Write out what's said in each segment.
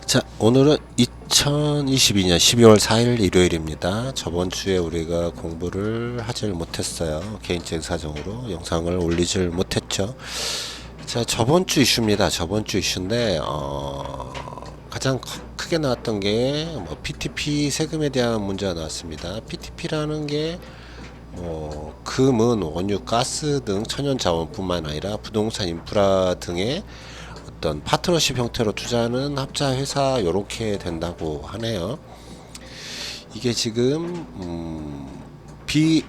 자, 오늘은 2022년 12월 4일 일요일입니다. 저번 주에 우리가 공부를 하질 못했어요. 개인적인 사정으로 영상을 올리질 못했죠. 자, 저번 주 이슈입니다. 저번 주 이슈인데, 가장 크게 나왔던 게, PTP 세금에 대한 문제가 나왔습니다. PTP라는 게, 금은 원유, 가스 등 천연 자원뿐만 아니라 부동산 인프라 등의 어떤 파트너십 형태로 투자하는 합자 회사 요렇게 된다고 하네요. 이게 지금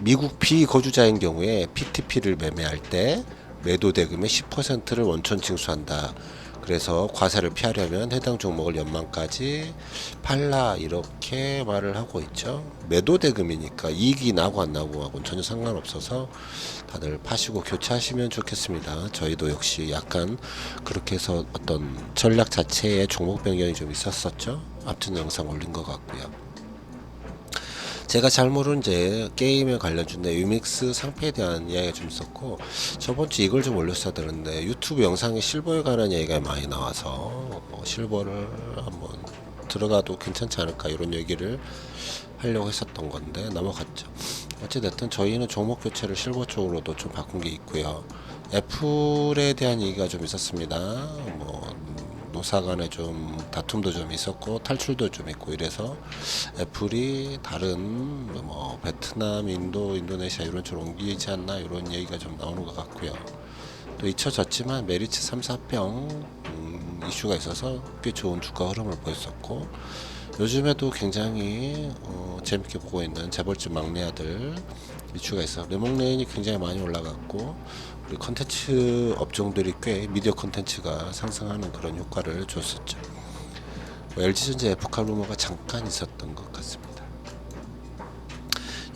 미국 비거주자인 경우에 PTP를 매매할 때 매도 대금의 10%를 원천 징수한다. 그래서 과세를 피하려면 해당 종목을 연말까지 팔라 이렇게 말을 하고 있죠. 매도 대금이니까 이익이 나고 안 나고 하고는 전혀 상관없어서 다들 파시고 교체하시면 좋겠습니다. 저희도 역시 약간 그렇게 해서 어떤 전략 자체에 종목 변경이 좀 있었었죠. 앞전 영상 올린 것 같고요. 제가 잘 모르는 이제 게임에 관련주인데 유믹스 상패에 대한 이야기가 좀 있었고, 저번 주 이걸 좀 올렸어야 되는데 유튜브 영상에 실버에 관한 얘기가 많이 나와서 실버를 한번 들어가도 괜찮지 않을까 이런 얘기를 하려고 했었던 건데 넘어갔죠. 어찌됐든 저희는 종목 교체를 실버 쪽으로도 좀 바꾼 게 있고요. 애플에 대한 얘기가 좀 있었습니다. 노사 간에 좀 다툼도 좀 있었고 탈출도 좀 있고 이래서 애플이 다른 베트남, 인도, 인도네시아 이런 쪽으로 옮기지 않나 이런 얘기가 좀 나오는 것 같고요. 또 잊혀졌지만 메리츠 3사병 이슈가 있어서 꽤 좋은 주가 흐름을 보였었고, 요즘에도 굉장히 재밌게 보고 있는 재벌집 막내 아들 이슈가 있어 르몽레인이 굉장히 많이 올라갔고, 우리 컨텐츠 업종들이 꽤 미디어 컨텐츠가 상승하는 그런 효과를 줬었죠. LG전자 에프카 루머가 잠깐 있었던 것 같습니다.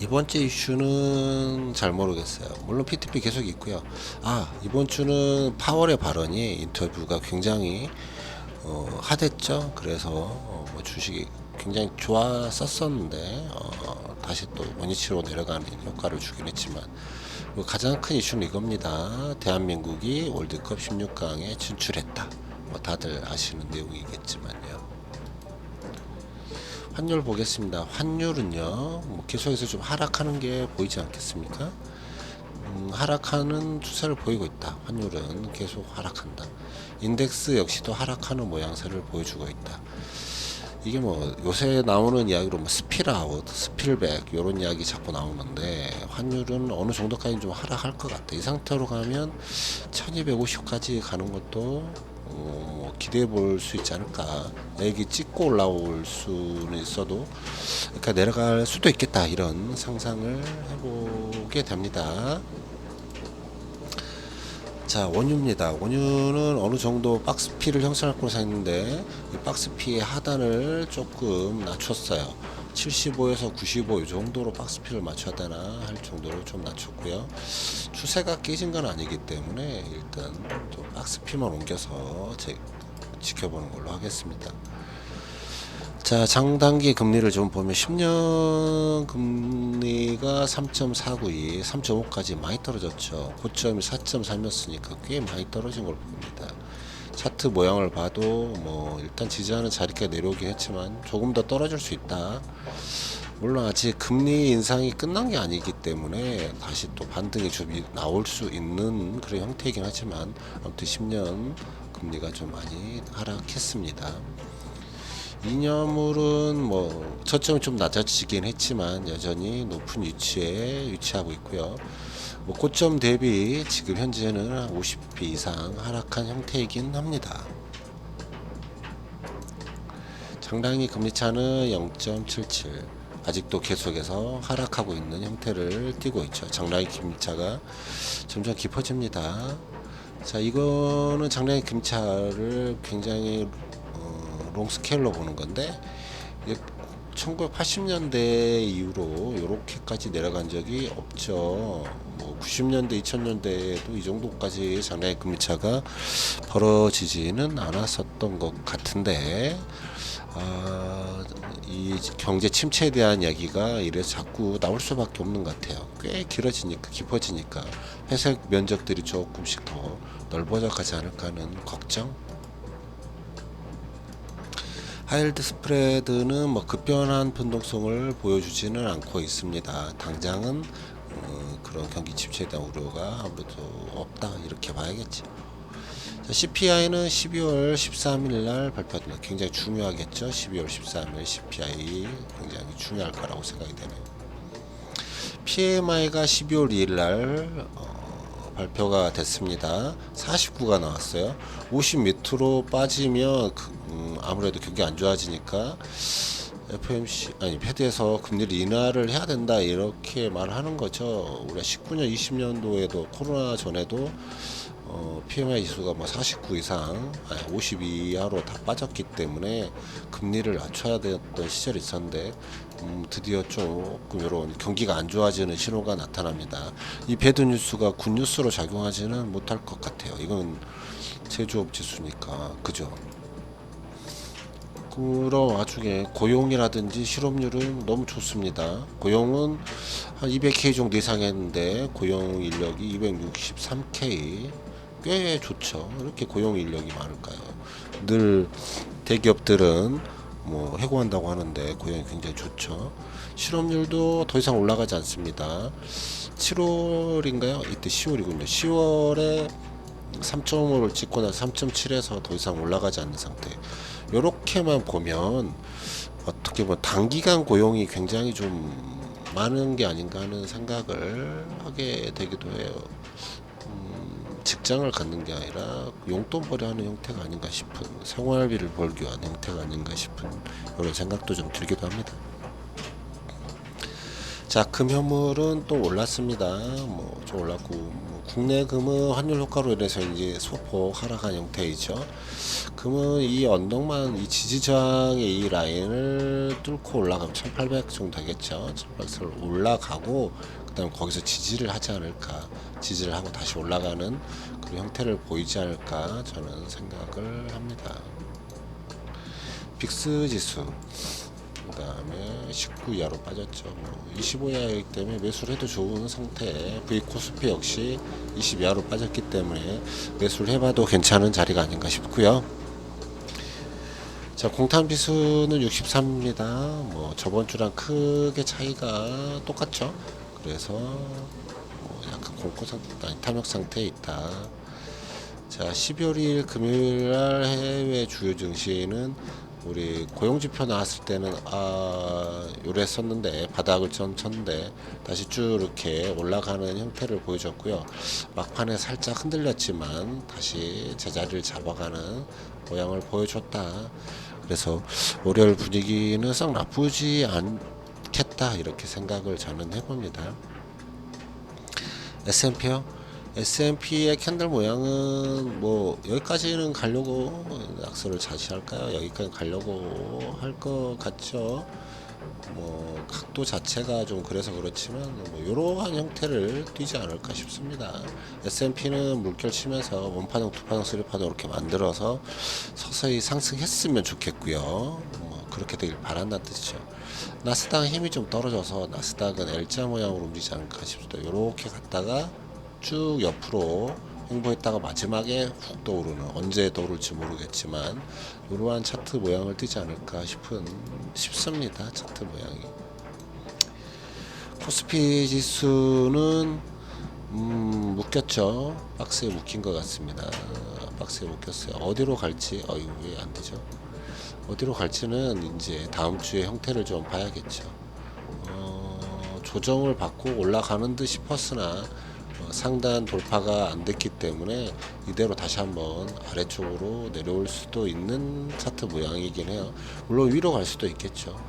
이번 주 이슈는 잘 모르겠어요. 물론 PTP 계속 있고요. 이번 주는 파월의 발언이 인터뷰가 굉장히 핫했죠. 그래서 주식이 굉장히 좋았었는데 다시 또 원위치로 내려가는 효과를 주긴 했지만, 가장 큰 이슈는 이겁니다. 대한민국이 월드컵 16강에 진출했다. 다들 아시는 내용이겠지만요. 환율 보겠습니다. 환율은요, 계속해서 좀 하락하는 게 보이지 않겠습니까? 하락하는 추세를 보이고 있다. 환율은 계속 하락한다. 인덱스 역시도 하락하는 모양새를 보여주고 있다. 이게 요새 나오는 이야기로 스필아웃, 스필백 이런 이야기 자꾸 나오는데, 환율은 어느 정도까지 좀 하락할 것 같아. 이 상태로 가면 1250까지 가는 것도 기대해 볼 수 있지 않을까. 여기 찍고 올라올 수는 있어도 그러니까 내려갈 수도 있겠다, 이런 상상을 해보게 됩니다. 자, 원유입니다. 원유는 어느 정도 박스피를 형성할 거로 생각했는데 이 박스피의 하단을 조금 낮췄어요. 75에서 95 이 정도로 박스피를 맞춰야 되나 할 정도로 좀 낮췄고요. 추세가 깨진 건 아니기 때문에 일단 또 박스피만 옮겨서 지켜보는 걸로 하겠습니다. 자, 장단기 금리를 좀 보면 10년 금리가 3.492, 3.5까지 많이 떨어졌죠. 고점이 4.3이었으니까 꽤 많이 떨어진 걸 봅니다. 차트 모양을 봐도 일단 지지하는 자리까지 내려오긴 했지만 조금 더 떨어질 수 있다. 물론 아직 금리 인상이 끝난 게 아니기 때문에 다시 또 반등이 좀 나올 수 있는 그런 형태이긴 하지만, 아무튼 10년 금리가 좀 많이 하락했습니다. 2년물은 저점이 좀 낮아지긴 했지만 여전히 높은 위치에 위치하고 있고요. 고점 대비 지금 현재는 50p 이상 하락한 형태이긴 합니다. 장단기 금리차는 0.77, 아직도 계속해서 하락하고 있는 형태를 띠고 있죠. 장단기 금리차가 점점 깊어집니다. 자, 이거는 장단기 금리차를 굉장히 롱스케일로 보는 건데, 1980년대 이후로 이렇게까지 내려간 적이 없죠. 90년대, 2000년대에도 이 정도까지 장단기 금리차가 벌어지지는 않았었던 것 같은데, 이 경제 침체에 대한 이야기가 이래서 자꾸 나올 수밖에 없는 것 같아요. 꽤 길어지니까, 깊어지니까 회색 면적들이 조금씩 더 넓어져 가지 않을까 하는 걱정. 하이힐드 스프레드는 뭐 급변한 변동성을 보여주지는 않고 있습니다. 당장은 그런 경기 침체에 대한 우려가 아무래도 없다 이렇게 봐야겠죠. 자, CPI는 12월 13일 날 발표됩니다. 굉장히 중요하겠죠. 12월 13일 CPI 굉장히 중요할 거라고 생각이 되네요. PMI가 12월 2일 날 발표가 됐습니다. 49가 나왔어요. 50 밑으로 빠지면 아무래도 경기 안 좋아지니까 FOMC 아니 패드에서 금리를 인하를 해야 된다 이렇게 말하는 거죠. 우리가 19년 20년도에도 코로나 전에도 PMI 지수가 뭐 49 이상, 50 이하로 다 빠졌기 때문에 금리를 낮춰야 됐던 시절이 있었는데 드디어 조금 이런 경기가 안 좋아지는 신호가 나타납니다. 이 배드 뉴스가 굿 뉴스로 작용하지는 못할 것 같아요. 이건 제조업 지수니까 그죠. 그런 와중에 고용이라든지 실업률은 너무 좋습니다. 고용은 한 200K 정도 이상 했는데 고용 인력이 263K 꽤 좋죠. 이렇게 고용 인력이 많을까요? 늘 대기업들은 뭐 해고한다고 하는데 고용이 굉장히 좋죠. 실업률도 더 이상 올라가지 않습니다. 7월인가요? 이때 10월이군요. 10월에 3.5를 찍고 나서 3.7에서 더 이상 올라가지 않는 상태. 이렇게만 보면 어떻게 보면 단기간 고용이 굉장히 좀 많은 게 아닌가 하는 생각을 하게 되기도 해요. 직장을 갖는 게 아니라 용돈벌이 하는 형태가 아닌가 싶은, 생활비를 벌기 위한 형태가 아닌가 싶은 이런 생각도 좀 들기도 합니다. 자, 금현물은 또 올랐습니다. 뭐 좀 올랐고, 국내 금은 환율 효과로 인해서 이제 소폭 하락한 형태이죠. 금은 이 언덕만 이 지지저항의 이 라인을 뚫고 올라가면 1800 정도 되겠죠. 1800을 올라가고 그다음 거기서 지지를 하지 않을까, 지지를 하고 다시 올라가는 그런 형태를 보이지 않을까 저는 생각을 합니다. 빅스 지수 그 다음에 19 이하로 빠졌죠. 25 이하이기 때문에 매수를 해도 좋은 상태. V코스피 역시 20 이하로 빠졌기 때문에 매수를 해봐도 괜찮은 자리가 아닌가 싶고요. 자, 공탄 비수는 63입니다. 뭐 저번 주랑 크게 차이가 똑같죠. 그래서 뭐 약간 공포 상태, 아니 탐욕 상태에 있다. 자, 12월 2일 금요일날 해외 주요 증시는 우리 고용지표 나왔을 때는 요랬었는데 바닥을 좀 쳤는데 다시 쭉 이렇게 올라가는 형태를 보여줬고요. 막판에 살짝 흔들렸지만 다시 제자리를 잡아가는 모양을 보여줬다. 그래서 월요일 분위기는 썩 나쁘지 않겠다 이렇게 생각을 저는 해봅니다. S&P요? S&P의 캔들 모양은 뭐 여기까지는 가려고 낙서를 자시할까요? 여기까지 가려고 할 것 같죠. 뭐 각도 자체가 좀 그래서 그렇지만 뭐 이러한 형태를 띄지 않을까 싶습니다. S&P는 물결 치면서 원파동, 투파동, 쓰리파동 이렇게 만들어서 서서히 상승했으면 좋겠고요. 뭐 그렇게 되길 바란다는 뜻이죠. 나스닥은 힘이 좀 떨어져서 나스닥은 L자 모양으로 움직이지 않을까 싶습니다. 이렇게 갔다가 쭉 옆으로 횡보했다가 마지막에 훅 떠오르는, 언제 떠오를지 모르겠지만 이러한 차트 모양을 띄지 않을까 싶습니다. 차트 모양이. 코스피 지수는 묶였죠. 박스에 묶인 것 같습니다. 박스에 묶였어요. 어디로 갈지 이거 왜 안 되죠? 어디로 갈지는 이제 다음 주의 형태를 좀 봐야겠죠. 조정을 받고 올라가는 듯 싶었으나 상단 돌파가 안 됐기 때문에 이대로 다시 한번 아래쪽으로 내려올 수도 있는 차트 모양이긴 해요. 물론 위로 갈 수도 있겠죠.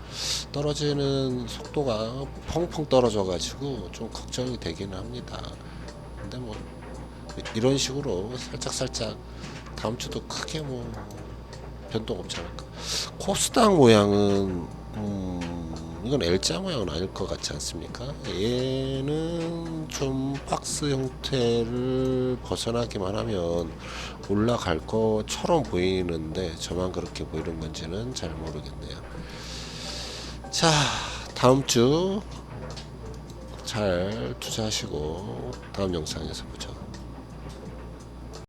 떨어지는 속도가 펑펑 떨어져 가지고 좀 걱정이 되기는 합니다. 근데 뭐 이런 식으로 살짝 다음 주도 크게 뭐 변동 없지 않을까. 코스닥 모양은 이건 L자 모양은 아닐 것 같지 않습니까? 얘는 좀 박스 형태를 벗어나기만 하면 올라갈 것처럼 보이는데 저만 그렇게 보이는 건지는 잘 모르겠네요. 자, 다음 주 잘 투자하시고 다음 영상에서 보죠.